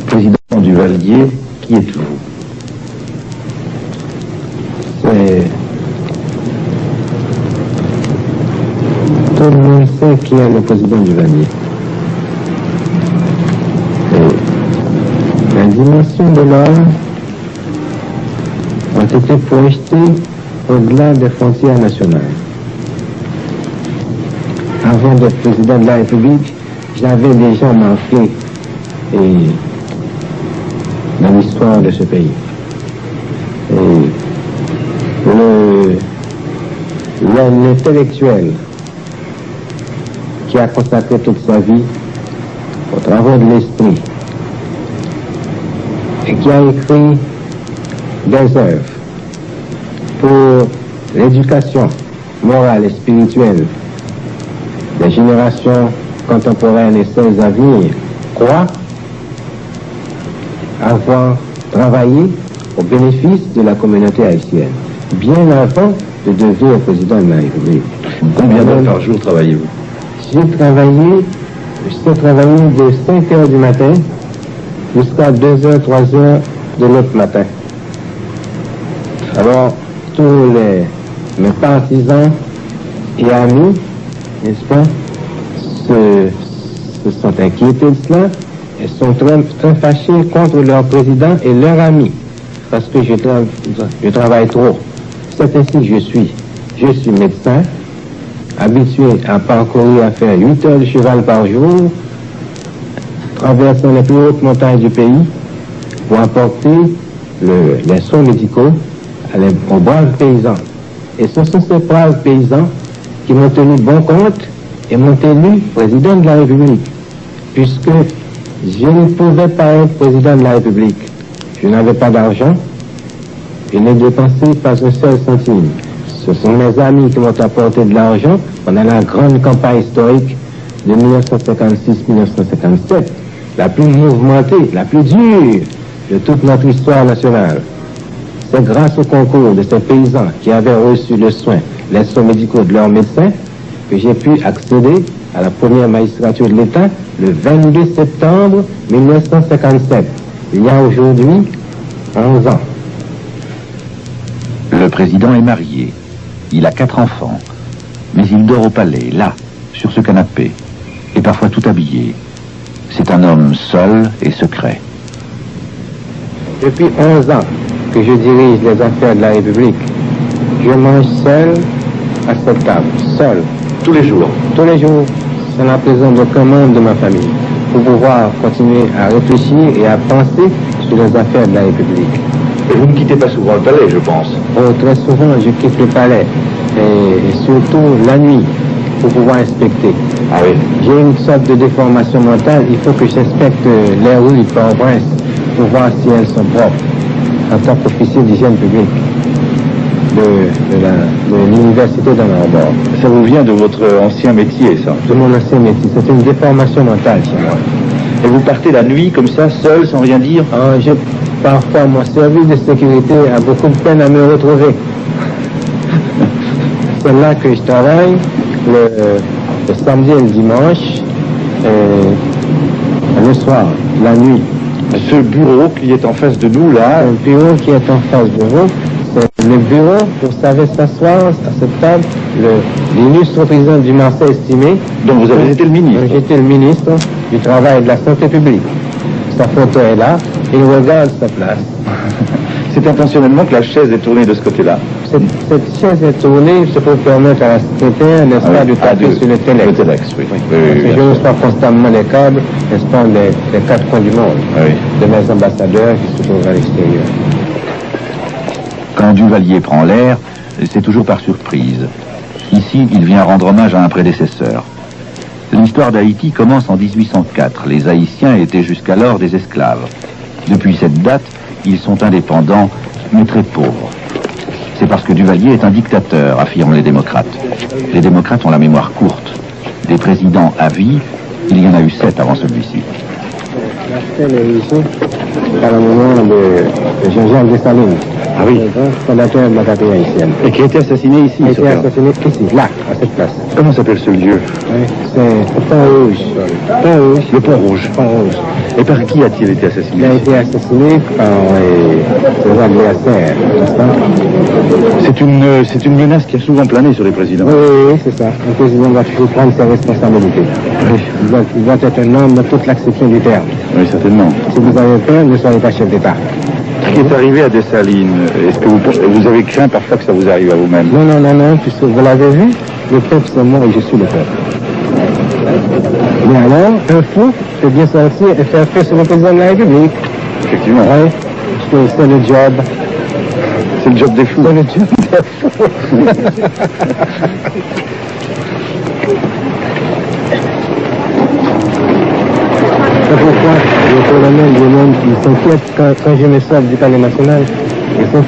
Président Duvalier, qui êtes-vous? Tout le monde sait qui est le président Duvalier. La dimension de l'homme ont été projetées au-delà des frontières nationales. Avant d'être président de la République, j'avais déjà marqué dans l'histoire de ce pays. L'intellectuel qui a consacré toute sa vie aux travaux de l'esprit et qui a écrit des œuvres pour l'éducation morale et spirituelle des générations contemporaines et celles à venir, croit avoir travaillé au bénéfice de la communauté haïtienne, bien avant de devenir président de la République. Combien d'heures par jour travaillez-vous? J'ai travaillé de 5 heures du matin jusqu'à 2 heures, 3 heures de l'autre matin. Alors, tous mes partisans et amis, n'est-ce pas, se sont inquiétés de cela et sont très fâchés contre leur président et leurs amis, parce que je travaille trop. C'est ainsi que je suis. Je suis médecin, habitué à parcourir, à faire 8 heures de cheval par jour, traversant les plus hautes montagnes du pays pour apporter les soins médicaux aux braves paysans. Et ce sont ces braves paysans qui m'ont tenu bon compte et m'ont élu président de la République, puisque je ne pouvais pas être président de la République. Je n'avais pas d'argent, je n'ai dépensé pas un seul centime. Ce sont mes amis qui m'ont apporté de l'argent pendant la grande campagne historique de 1956-1957, la plus mouvementée, la plus dure de toute notre histoire nationale. C'est grâce au concours de ces paysans qui avaient reçu les soins médicaux de leurs médecins que j'ai pu accéder à la première magistrature de l'État le 22 septembre 1957. Il y a aujourd'hui 11 ans. Le président est marié. Il a 4 enfants. Mais il dort au palais, là, sur ce canapé, et parfois tout habillé. C'est un homme seul et secret. Depuis 11 ans que je dirige les affaires de la République, je mange seul à cette table, seul. Tous les jours? Tous les jours, sans la présence d'aucun membre de ma famille, pour pouvoir continuer à réfléchir et à penser sur les affaires de la République. Et vous ne quittez pas souvent le palais, je pense? Oh, très souvent, je quitte le palais, et surtout la nuit, pour pouvoir inspecter. Ah oui? J'ai une sorte de déformation mentale, il faut que j'inspecte les rues de Port-au-Prince pour voir si elles sont propres, en tant qu'officier d'hygiène publique de l'université d'Ann Arbor. Ça vous vient de votre ancien métier, ça? De mon ancien métier, c'est une déformation mentale chez moi. Et vous partez la nuit, comme ça, seul, sans rien dire? Parfois, mon service de sécurité a beaucoup de peine à me retrouver. C'est là que je travaille, le samedi et le dimanche, et le soir, la nuit. Ce bureau qui est en face de nous, là... Le bureau qui est en face de vous, c'est le bureau, vous savez s'asseoir à cette table, l'illustre président du Marseille estimé. Donc vous avez été le ministre? J'étais le ministre du Travail et de la Santé publique. Sa photo est là, il regarde sa place. C'est intentionnellement que la chaise est tournée de ce côté-là? Cette chaise est tournée, c'est pour permettre à la secrétaire, n'est-ce pas, de taper sur le téléx. Le téléx, oui. Je reçois constamment les câbles, n'est-ce pas, les 4 coins du monde, de mes ambassadeurs qui se trouvent à l'extérieur. Quand Duvalier prend l'air, c'est toujours par surprise. Ici, il vient rendre hommage à un prédécesseur. L'histoire d'Haïti commence en 1804. Les Haïtiens étaient jusqu'alors des esclaves. Depuis cette date, ils sont indépendants, mais très pauvres. C'est parce que Duvalier est un dictateur, affirment les démocrates. Les démocrates ont la mémoire courte. Des présidents à vie, il y en a eu 7 avant celui-ci. La scène est ici, à la moment de Jean-Jacques Dessalines. Ah oui. Le grand fondateur de la patrie haïtienne. Et qui a été assassiné ici, Il a été Socrate. assassiné ici, là, à cette place. Comment s'appelle ce lieu? Oui, c'est Pont-Rouge. Pont-Rouge. Le Pont-Rouge. Pont-Rouge. Et par qui a-t-il été Il assassiné? a été assassiné par ses adversaires, n'est-ce pas? C'est une menace qui a souvent plané sur les présidents. Oui, c'est ça. Le président doit toujours prendre ses responsabilités. Oui, Il doit être un homme de toute l'acception du terme. oui, certainement. Si vous avez peur, ne soyez pas chef d'État. Ce qui est arrivé à Dessalines, est-ce que vous avez craint parfois que ça vous arrive à vous-même? Non, puisque vous l'avez vu, le peuple c'est moi et je suis le peuple. Mais alors, un fou peut bien sortir et faire feu sur le président de la République. Effectivement. Oui, parce que c'est le job. C'est le job des fous. C'est le job des fous. C'est pourquoi le colonel lui-même qui s'inquiète quand je me sors du palais national.